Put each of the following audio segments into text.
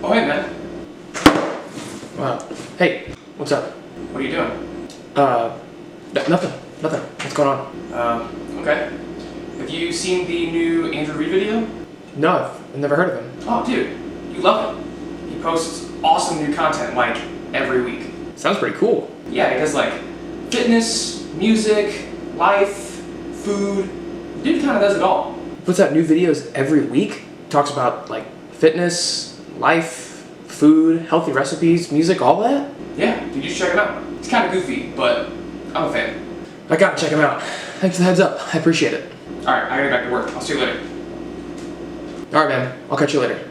Oh, hey, man. Hey, what's up? What are you doing? Nothing. What's going on? Okay. Have you seen the new Andrew Reid video? No, I've never heard of him. Oh, dude, you love him. He posts awesome new content, like, every week. Sounds pretty cool. Yeah, he does, like, fitness, music, life, food. Dude kind of does it all. Puts out new videos every week. Talks about, like, fitness, life, food, healthy recipes, music, all that? Yeah, dude, you should check him out. He's kind of goofy, but I'm a fan. I gotta check him out. Thanks for the heads up. I appreciate it. Alright, I gotta get back to work. I'll see you later. Alright, man. I'll catch you later.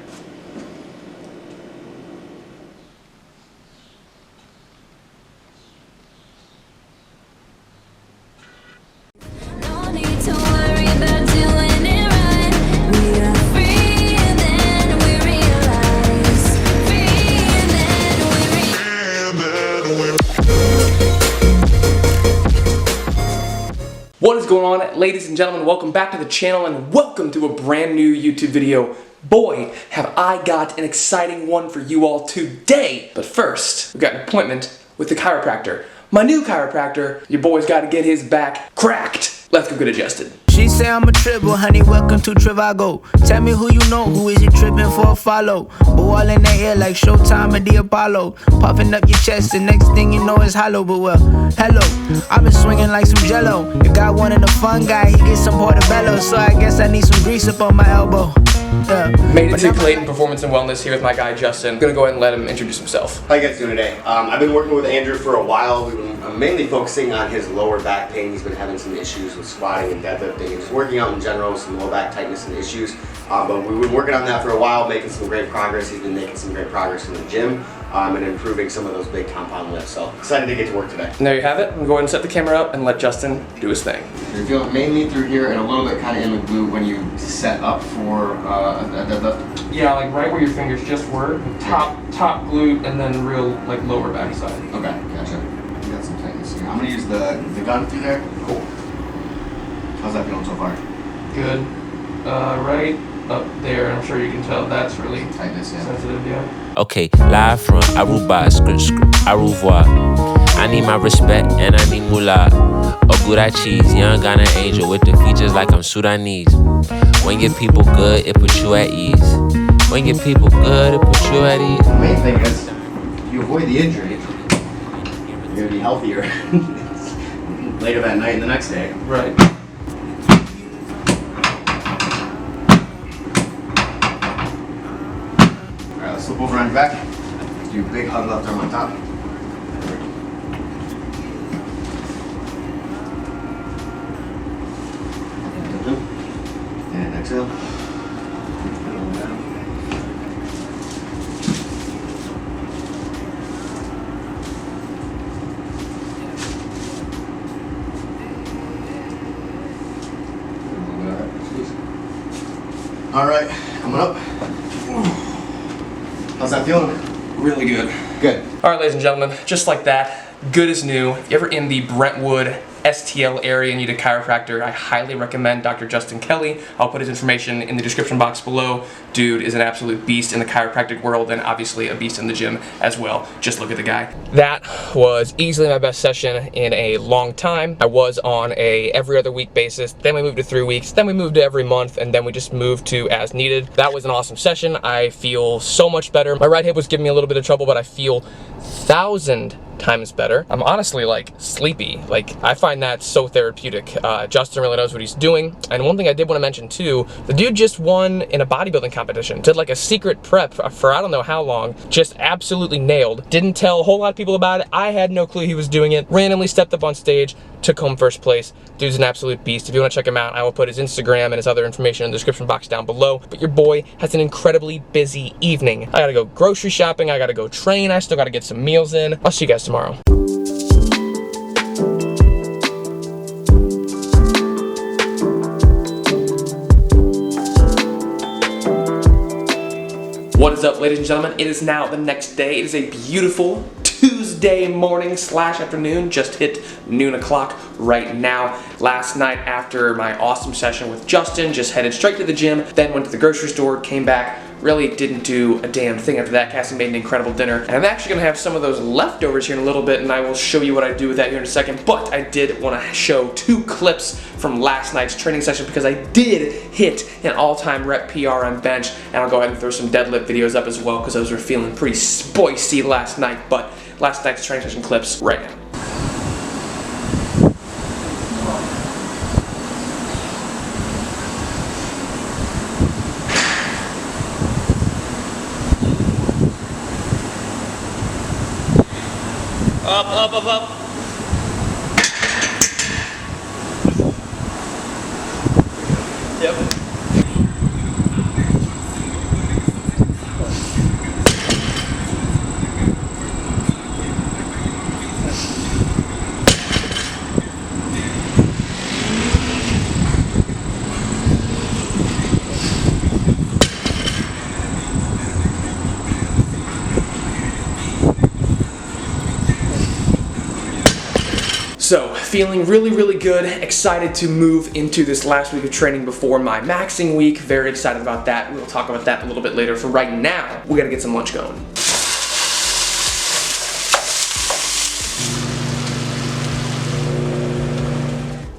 What is going on, ladies and gentlemen? Welcome back to the channel and welcome to a brand new YouTube video. Boy, have I got an exciting one for you all today. But first, we've got an appointment with the chiropractor. My new chiropractor. Your boy's got to get his back cracked. Let's go get adjusted. She say I'm a triple, honey, welcome to Trivago. Tell me who you know, who is you tripping for a follow? Ball in the air like Showtime at the Apollo. Puffing up your chest, the next thing you know is hollow. But well, hello, I've been swinging like some jello. You got one of the fun guy, he gets some portobello. So I guess I need some grease up on my elbow. Made it to Clayton Performance and Wellness here with my guy Justin. I'm gonna go ahead and let him introduce himself. How you guys doing today? I've been working with Andrew for a while. We've been mainly focusing on his lower back pain. He's been having some issues with squatting and deadlifting and just working out in general, some low back tightness and issues. But we've been working on that for a while, making some great progress. He's been making some great progress in the gym and improving some of those big compound lifts. So excited to get to work today. And there you have it. I'm going to go ahead and set the camera up and let Justin do his thing. You're feeling mainly through here and a little bit kind of in the glute when you set up for a deadlift. Yeah, like right where your fingers just were. Top glute and then real like lower back side. Okay, gotcha. You got some tightness here. I'm gonna use the gun through there. Cool. How's that feeling so far? Good. Right up there. I'm sure you can tell that's really Tightness, yeah. sensitive, yeah. Okay, live from Aruba, au revoir. I need my respect and I need moolah. Ogura cheese, young Ghana angel with the features like I'm Sudanese. When your people good, it puts you at ease. When your people good, it puts you at ease. The main thing is, you avoid the injury, you're gonna be healthier later that night and the next day. Right. Alright, let's flip over on your back. Let's do a big hug left arm on top. And exhale. Alright, coming up. How's that feeling? Really good. Good. All right, ladies and gentlemen, just like that, good as new. If you're ever in the Brentwood, STL area and need a chiropractor, I highly recommend Dr. Justin Kelly. I'll put his information in the description box below. Dude is an absolute beast in the chiropractic world and obviously a beast in the gym as well. Just look at the guy. That was easily my best session in a long time. I was on a every other week basis, then we moved to 3 weeks, then we moved to every month, and then we just moved to as needed. That was an awesome session. I feel so much better. My right hip was giving me a little bit of trouble, but I feel 1,000 times better. I'm honestly like sleepy. Like I find that so therapeutic. Justin really knows what he's doing. And one thing I did want to mention too, the dude just won in a bodybuilding competition. Did like a secret prep for I don't know how long. Just absolutely nailed. Didn't tell a whole lot of people about it. I had no clue he was doing it. Randomly stepped up on stage, took home first place. Dude's an absolute beast. If you want to check him out, I will put his Instagram and his other information in the description box down below. But your boy has an incredibly busy evening. I gotta go grocery shopping. I gotta go train. I still gotta get some meals in. I'll see you guys tomorrow. What is up, ladies and gentlemen? It is now the next day. It is a beautiful Tuesday morning / afternoon. Just hit noon o'clock right now. Last night after my awesome session with Justin, just headed straight to the gym, then went to the grocery store, came back, really didn't do a damn thing after that. Cassie made an incredible dinner. And I'm actually gonna have some of those leftovers here in a little bit, and I will show you what I do with that here in a second. But I did wanna show 2 clips from last night's training session because I did hit an all-time rep PR on bench, and I'll go ahead and throw some deadlift videos up as well because those were feeling pretty spicy last night. But last night's training session clips right now. Up, up, up, up. Yep. So, feeling really, really good, excited to move into this last week of training before my maxing week. Very excited about that. We'll talk about that a little bit later. For right now, we gotta get some lunch going.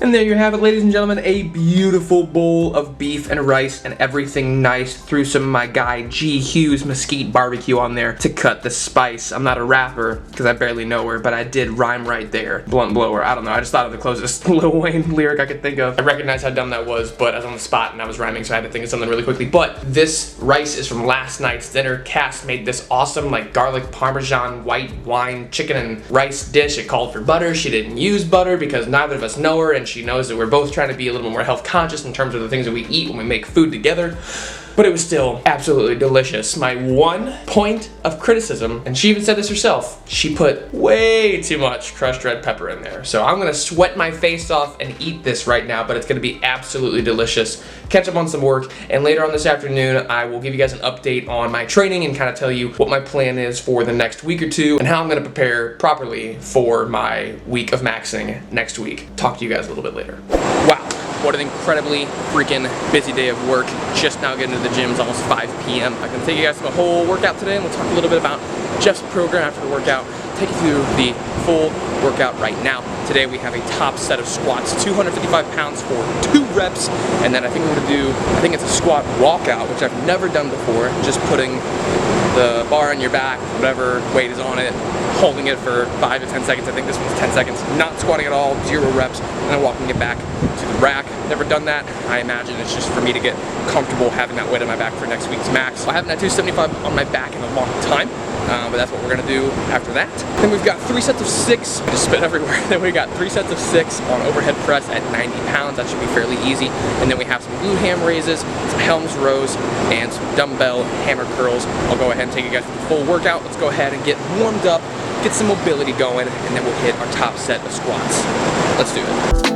And there you have it, ladies and gentlemen, a beautiful bowl of beef and rice and everything nice. Threw some of my guy G. Hughes Mesquite barbecue on there to cut the spice. I'm not a rapper because I barely know her, but I did rhyme right there. Blunt blower, I don't know, I just thought of the closest Lil Wayne lyric I could think of. I recognize how dumb that was, but I was on the spot and I was rhyming, so I had to think of something really quickly. But this rice is from last night's dinner. Cass made this awesome like garlic parmesan white wine chicken and rice dish. It called for butter. She didn't use butter because neither of us know her, and she knows that we're both trying to be a little more health conscious in terms of the things that we eat when we make food together. But it was still absolutely delicious. My one point of criticism, and she even said this herself, she put way too much crushed red pepper in there. So I'm gonna sweat my face off and eat this right now, but it's gonna be absolutely delicious. Catch up on some work, and later on this afternoon, I will give you guys an update on my training and kind of tell you what my plan is for the next week or two and how I'm gonna prepare properly for my week of maxing next week. Talk to you guys a little bit later. Wow. What an incredibly freaking busy day of work. Just now getting to the gym. It's almost 5 p.m. I'm gonna take you guys through a whole workout today, and we'll talk a little bit about Jeff's program after the workout. Take you through the full workout right now. Today we have a top set of squats, 255 pounds for 2 reps, and then I think we're gonna do, it's a squat walkout, which I've never done before. Just putting the bar on your back, whatever weight is on it, holding it for 5 to 10 seconds. I think this one's 10 seconds. Not squatting at all, 0 reps, and then walking it back to the rack. Never done that. I imagine it's just for me to get comfortable having that weight on my back for next week's max. I haven't had 275 on my back in a long time, but that's what we're gonna do after that. Then we've got 3 sets of 6, I just spit everywhere. Then we got 3 sets of 6 on overhead press at 90 pounds. That should be fairly easy. And then we have some glute ham raises, some Helms rows, and some dumbbell hammer curls. I'll go ahead and take you guys through the full workout. Let's go ahead and get warmed up, get some mobility going, and then we'll hit our top set of squats. Let's do it.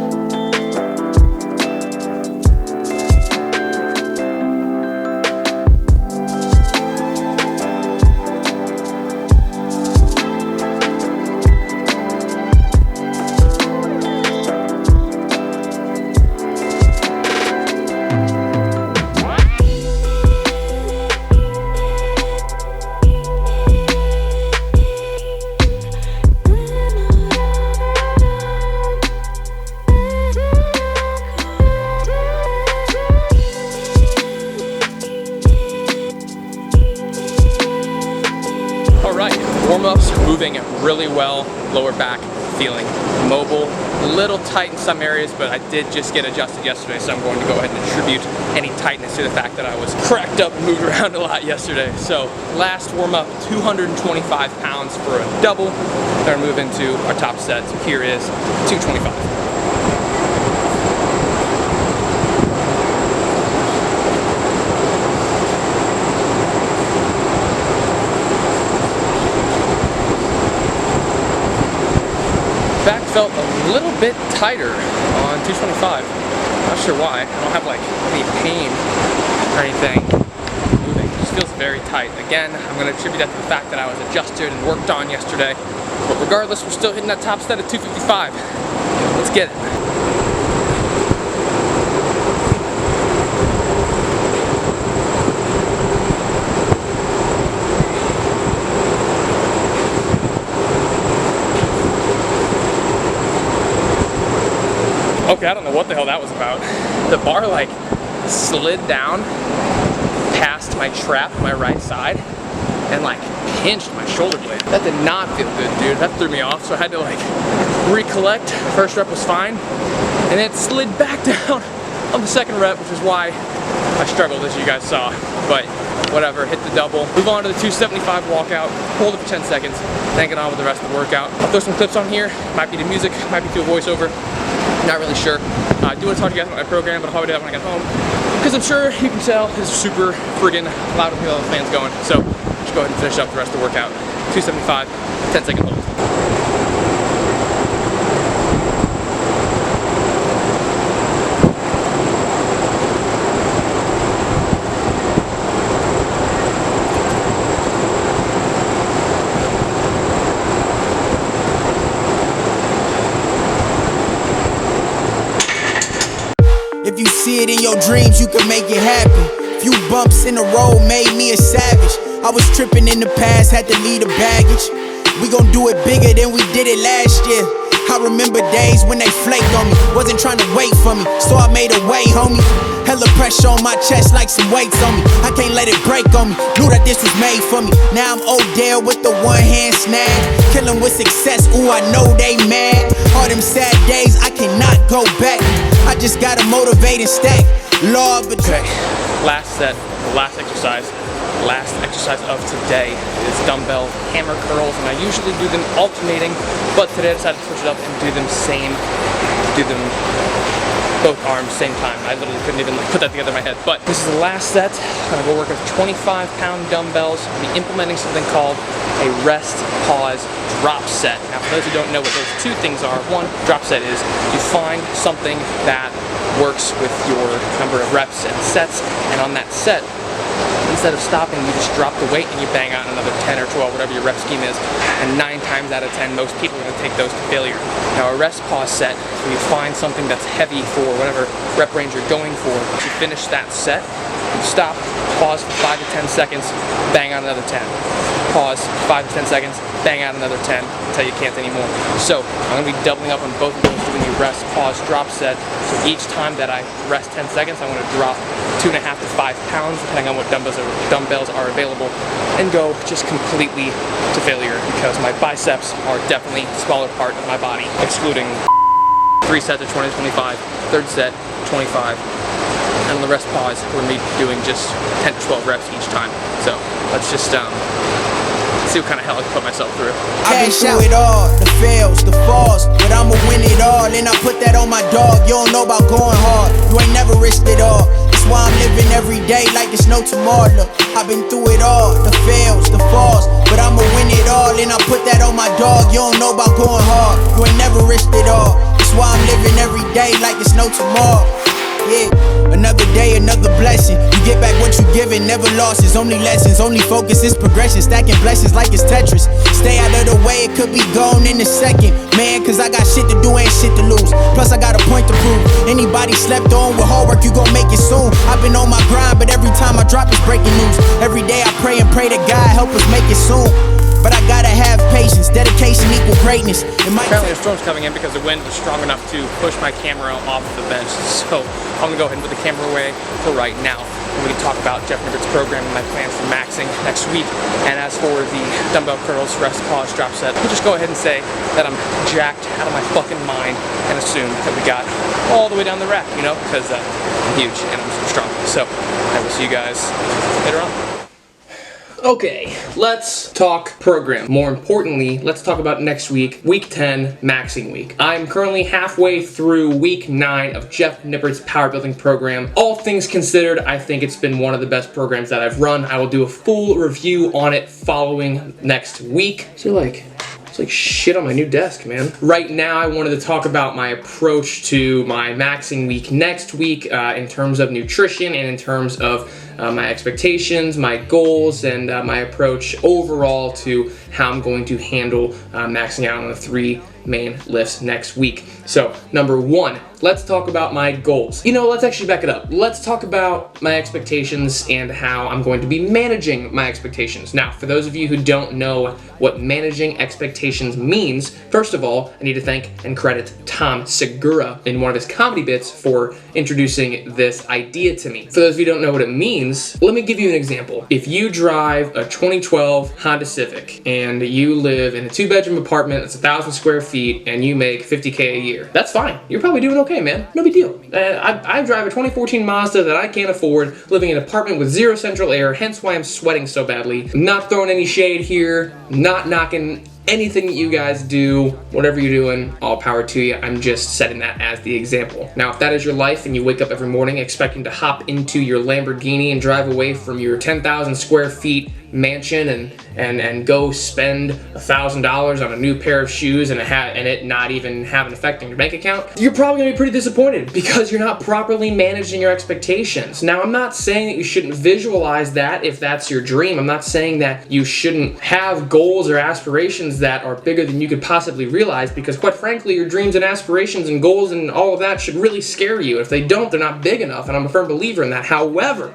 Warm-ups moving really well, lower back feeling mobile, a little tight in some areas, but I did just get adjusted yesterday, so I'm going to go ahead and attribute any tightness to the fact that I was cracked up and moved around a lot yesterday. So last warm-up, 225 pounds for a double. Then we're moving to our top set, so here is 225. Back felt a little bit tighter on 225. Not sure why. I don't have like any pain or anything moving. It just feels very tight. Again, I'm going to attribute that to the fact that I was adjusted and worked on yesterday. But regardless, we're still hitting that top set at 255. Let's get it. know what the hell that was about. The bar like slid down past my trap on my right side and like pinched my shoulder blade. That did not feel good, dude. That threw me off, so I had to like recollect. First rep was fine, and then it slid back down on the second rep, which is why I struggled, as you guys saw. But whatever, hit the double. Move on to the 275 walkout, hold it for 10 seconds, then get on with the rest of the workout. I'll throw some clips on here. Might be to music, might be to a voiceover. Not really sure. I do want to talk to you guys about my program, but I'll probably do that when I get home, because I'm sure you can tell it's super friggin' loud with all the fans going. So just go ahead and finish up the rest of the workout. 275, 10-second hold. If you see it in your dreams, you can make it happen. Few bumps in the road made me a savage. I was tripping in the past, had to leave the baggage. We gon' do it bigger than we did it last year. I remember days when they flaked on me, wasn't trying to wait for me, so I made a way, homie. Hella pressure on my chest like some weights on me. I can't let it break on me, knew that this was made for me. Now I'm Odell with the one-hand snag, killing with success, ooh I know they mad. All them sad days, I cannot go back. I just gotta motivate and stack. Lord, but okay, last set, last exercise of today is dumbbell hammer curls, and I usually do them alternating, but today I decided to switch it up and do them both arms same time. I literally couldn't even put that together in my head. But this is the last set. I'm gonna go work with 25-pound dumbbells. I'll be implementing something called a rest, pause, drop set. Now, for those who don't know what those two things are, one, drop set is you find something that works with your number of reps and sets, and on that set, instead of stopping, you just drop the weight and you bang out another 10 or 12, whatever your rep scheme is, and 9 times out of 10, most people are going to take those to failure. Now, a rest pause set, where you find something that's heavy for whatever rep range you're going for. You finish that set, you stop, pause for 5 to 10 seconds, bang out another 10. Pause, 5 to 10 seconds, bang out another 10 until you can't anymore. So I'm going to be doubling up on both of those, doing the rest, pause, drop set. So each time that I rest 10 seconds, I'm going to drop 2.5 to 5 pounds, depending on what dumbbells are available, and go just completely to failure, because my biceps are definitely the smaller part of my body, excluding 3 sets of 20 to 25, third set, 25, and on the rest pause, we're going to be doing just 10 to 12 reps each time. So let's just see what kind of hell I can put myself through. I've been through it all, the fails, the falls, but I'ma win it all, and I put that on my dog. You don't know about going hard, you ain't never risked it all. That's why I'm living every day like it's no tomorrow. Look, I've been through it all, the fails, the falls, but I'ma win it all, and I put that on my dog. You don't know about going hard, you ain't never risked it all. That's why I'm living every day like it's no tomorrow. Yeah, another day, another blessing. You get back what you given, never losses, only lessons, only focus is progression, stacking blessings like it's Tetris. Stay out of the way, it could be gone in a second, man, cause I got shit to do, ain't shit to lose. Plus I got a point to prove. Anybody slept on with hard work, you gon' make it soon. I've been on my grind, but every time I drop it's breaking news. Every day I pray and pray to God, help us make it soon. But I gotta have patience, dedication equal greatness. Apparently a storm's coming in because the wind was strong enough to push my camera off the bench. So I'm gonna go ahead and put the camera away for right now. And we can talk about Jeff Nibbert's program and my plans for maxing next week. And as for the dumbbell curls, rest, pause, drop set, we'll just go ahead and say that I'm jacked out of my fucking mind and assume that we got all the way down the rack, you know, because I'm huge and I'm super strong. So I will see you guys later on. Okay, let's talk program. More importantly, let's talk about next week, week 10, maxing week. I'm currently halfway through week 9 of Jeff Nibbert's power building program. All things considered, I think it's been one of the best programs that I've run. I will do a full review on it following next week. So it's like shit on my new desk, man. Right now, I wanted to talk about my approach to my maxing week next week in terms of nutrition and in terms of my expectations, my goals, and my approach overall to how I'm going to handle maxing out on a 3 main lifts next week. So, number one, let's talk about my goals. You know, let's actually back it up. Let's talk about my expectations and how I'm going to be managing my expectations. Now, for those of you who don't know what managing expectations means, first of all, I need to thank and credit Tom Segura in one of his comedy bits for introducing this idea to me. For those of you who don't know what it means, let me give you an example. If you drive a 2012 Honda Civic and you live in a 2-bedroom apartment that's 1,000 square feet and you make $50K a year, that's fine. You're probably doing okay, man. No big deal. I drive a 2014 Mazda that I can't afford, living in an apartment with 0 central air, hence why I'm sweating so badly. I'm not throwing any shade here, not knocking anything that you guys do, whatever you're doing, all power to you. I'm just setting that as the example. Now, if that is your life and you wake up every morning expecting to hop into your Lamborghini and drive away from your 10,000 square feet mansion and go spend $1,000 on a new pair of shoes and it not even have an effect on your bank account, you're probably gonna be pretty disappointed because you're not properly managing your expectations. Now, I'm not saying that you shouldn't visualize that if that's your dream. I'm not saying that you shouldn't have goals or aspirations that are bigger than you could possibly realize, because quite frankly, your dreams and aspirations and goals and all of that should really scare you. If they don't, they're not big enough, and I'm a firm believer in that. However,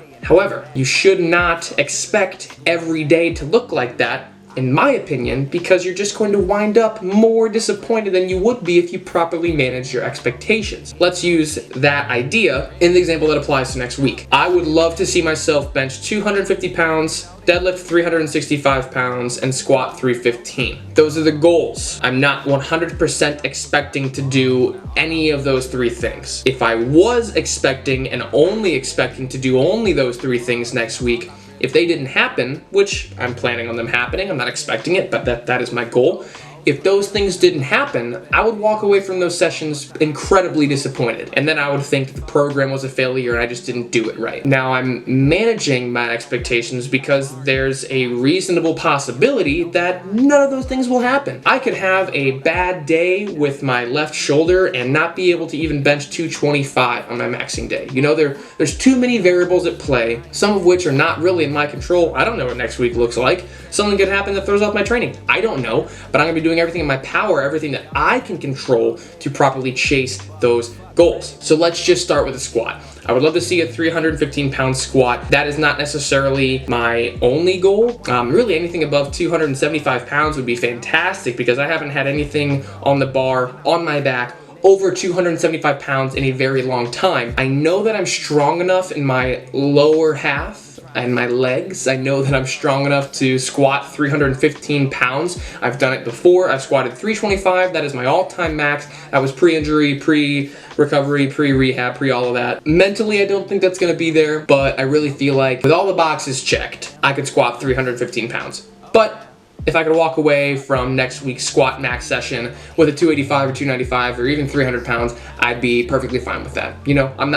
you should not expect every day to look like that, in my opinion, because you're just going to wind up more disappointed than you would be if you properly manage your expectations. Let's use that idea in the example that applies to next week. I would love to see myself bench 250 pounds, deadlift 365 pounds, and squat 315. Those are the goals. I'm not 100% expecting to do any of those 3 things. If I was expecting and only expecting to do only those 3 things next week, if they didn't happen, which I'm planning on them happening, I'm not expecting it, but that is my goal. If those things didn't happen, I would walk away from those sessions incredibly disappointed. And then I would think that the program was a failure and I just didn't do it right. Now I'm managing my expectations because there's a reasonable possibility that none of those things will happen. I could have a bad day with my left shoulder and not be able to even bench 225 on my maxing day. You know, there's too many variables at play, some of which are not really in my control. I don't know what next week looks like. Something could happen that throws off my training. I don't know, but I'm gonna be doing everything in my power, everything that I can control to properly chase those goals. So let's just start with a squat. I would love to see a 315-pound squat. That is not necessarily my only goal. Really anything above 275 pounds would be fantastic because I haven't had anything on the bar, on my back, over 275 pounds in a very long time. I know that I'm strong enough in my lower half and my legs. I know that I'm strong enough to squat 315 pounds. I've done it before. I've squatted 325. That is my all-time max. That was pre-injury, pre-recovery, pre-rehab, pre-all of that. Mentally, I don't think that's gonna be there, but I really feel like with all the boxes checked, I could squat 315 pounds. But if I could walk away from next week's squat max session with a 285 or 295 or even 300 pounds, I'd be perfectly fine with that. You know, I'm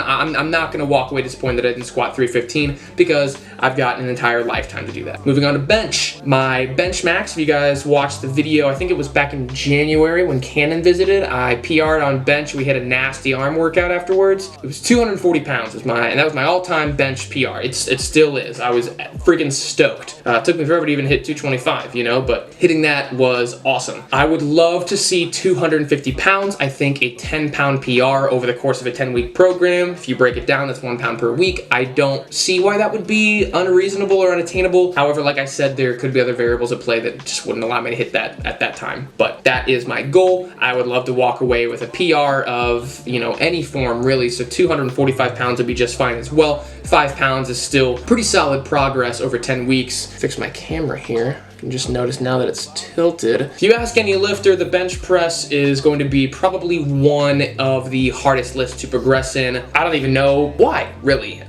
not gonna walk away disappointed that I didn't squat 315 because I've got an entire lifetime to do that. Moving on to bench. My bench max, if you guys watched the video, I think it was back in January when Cannon visited, I PR'd on bench. We had a nasty arm workout afterwards. It was 240 pounds and that was my all-time bench PR. It still is. I was freaking stoked. It took me forever to even hit 225, you know, but hitting that was awesome. I would love to see 250 pounds. I think a 10-pound PR over the course of a 10-week program. If you break it down, that's 1 pound per week. I don't see why that would be unreasonable or unattainable. However, like I said, there could be other variables at play that just wouldn't allow me to hit that at that time. But that is my goal. I would love to walk away with a PR of, you know, any form really. So 245 pounds would be just fine as well. 5 pounds is still pretty solid progress over 10 weeks. Fix my camera here. You can just notice now that it's tilted. If you ask any lifter, the bench press is going to be probably one of the hardest lifts to progress in. I don't even know why, really.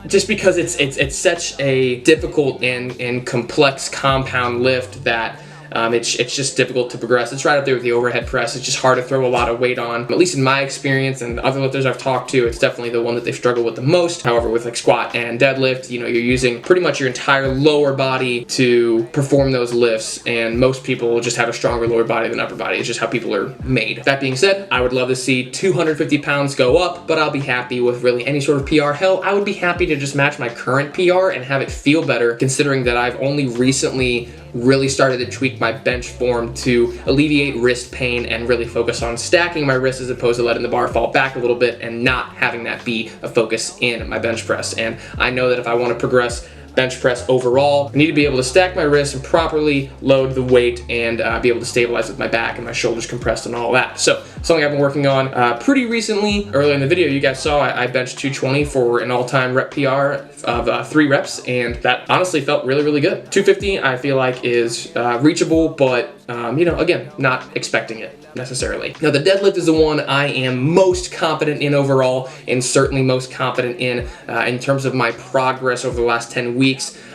Just because it's such a difficult and complex compound lift that it's just difficult to progress. It's right up there with the overhead press. It's just hard to throw a lot of weight on. At least in my experience and other lifters I've talked to, it's definitely the one that they struggle with the most. However, with like squat and deadlift, you know, you're using pretty much your entire lower body to perform those lifts, and most people will just have a stronger lower body than upper body. It's just how people are made. That being said, I would love to see 250 pounds go up, but I'll be happy with really any sort of PR. Hell, I would be happy to just match my current PR and have it feel better, considering that I've only recently really started to tweak tweak my bench form to alleviate wrist pain and really focus on stacking my wrist as opposed to letting the bar fall back a little bit and not having that be a focus in my bench press. And I know that if I want to progress bench press overall, I need to be able to stack my wrists and properly load the weight and be able to stabilize with my back and my shoulders compressed and all that. So something I've been working on pretty recently. Earlier in the video you guys saw I benched 220 for an all-time rep PR of 3 reps, and that honestly felt really, really good. 250 I feel like is reachable, but you know, again, not expecting it necessarily. Now the deadlift is the one I am most confident in overall, and certainly most confident in terms of my progress over the last 10 weeks.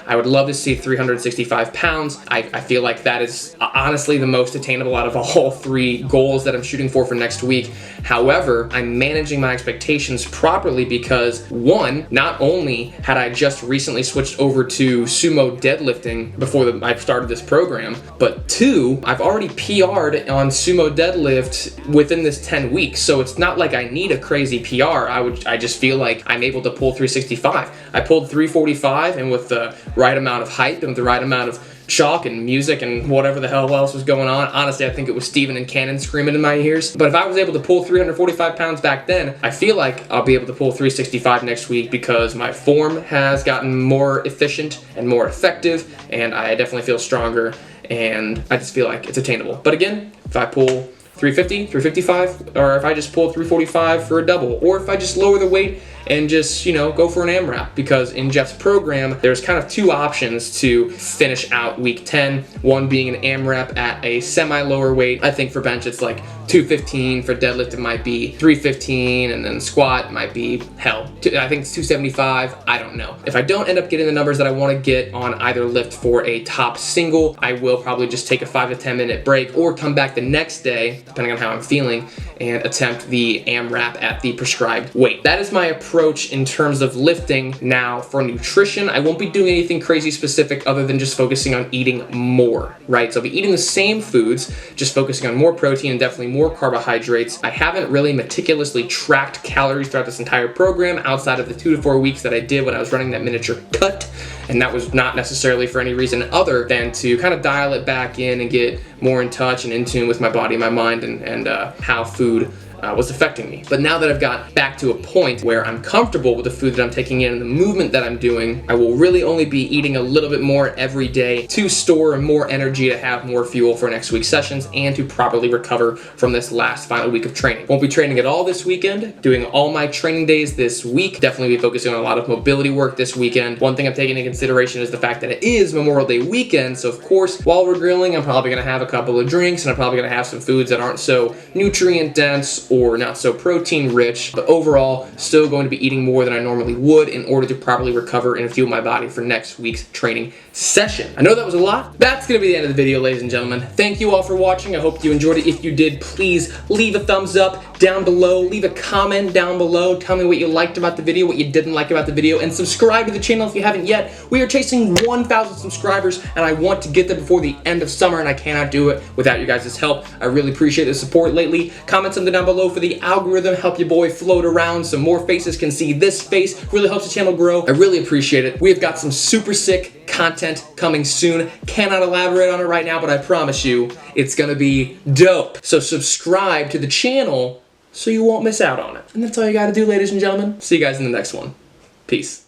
I would love to see 365 pounds. I feel like that is honestly the most attainable out of all 3 goals that I'm shooting for next week. However, I'm managing my expectations properly because 1, not only had I just recently switched over to sumo deadlifting before I started this program, but 2, I've already PR'd on sumo deadlift within this 10 weeks. So it's not like I need a crazy PR. I just feel like I'm able to pull 365. I pulled 345, and with the right amount of hype and the right amount of chalk and music and whatever the hell else was going on. Honestly, I think it was Steven and Cannon screaming in my ears. But if I was able to pull 345 pounds back then, I feel like I'll be able to pull 365 next week because my form has gotten more efficient and more effective, and I definitely feel stronger, and I just feel like it's attainable. But again, if I pull 350, 355, or if I just pull 345 for a double, or if I just lower the weight and just, you know, go for an AMRAP, because in Jeff's program, there's kind of 2 options to finish out week 10. One being an AMRAP at a semi-lower weight. I think for bench it's like 215, for deadlift it might be 315, and then squat might be, hell, I think it's 275, I don't know. If I don't end up getting the numbers that I want to get on either lift for a top single, I will probably just take a 5 to 10 minute break or come back the next day, depending on how I'm feeling, and attempt the AMRAP at the prescribed weight. That is my approach in terms of lifting. Now for nutrition, I won't be doing anything crazy specific other than just focusing on eating more, right? So I'll be eating the same foods, just focusing on more protein and definitely more carbohydrates. I haven't really meticulously tracked calories throughout this entire program outside of the 2 to 4 weeks that I did when I was running that miniature cut. And that was not necessarily for any reason other than to kind of dial it back in and get more in touch and in tune with my body, my mind, and how food was affecting me. But now that I've got back to a point where I'm comfortable with the food that I'm taking in and the movement that I'm doing, I will really only be eating a little bit more every day to store more energy, to have more fuel for next week's sessions, and to properly recover from this last final week of training. Won't be training at all this weekend, doing all my training days this week. Definitely be focusing on a lot of mobility work this weekend. One thing I'm taking into consideration is the fact that it is Memorial Day weekend, so of course, while we're grilling, I'm probably gonna have a couple of drinks, and I'm probably gonna have some foods that aren't so nutrient dense or not so protein rich, but overall still going to be eating more than I normally would in order to properly recover and fuel my body for next week's training session. I know that was a lot. That's gonna be the end of the video, ladies and gentlemen. Thank you all for watching. I hope you enjoyed it. If you did, please leave a thumbs up down below, leave a comment down below, tell me what you liked about the video, what you didn't like about the video, and subscribe to the channel if you haven't yet. We are chasing 1,000 subscribers, and I want to get there before the end of summer, and I cannot do it without you guys' help. I really appreciate the support lately. Comment something down below for the algorithm, help your boy float around so more faces can see this face. Really helps the channel grow. I really appreciate it. We have got some super sick content coming soon. Cannot elaborate on it right now, but I promise you it's gonna be dope. So subscribe to the channel so you won't miss out on it. And that's all you gotta do, ladies and gentlemen. See you guys in the next one. Peace.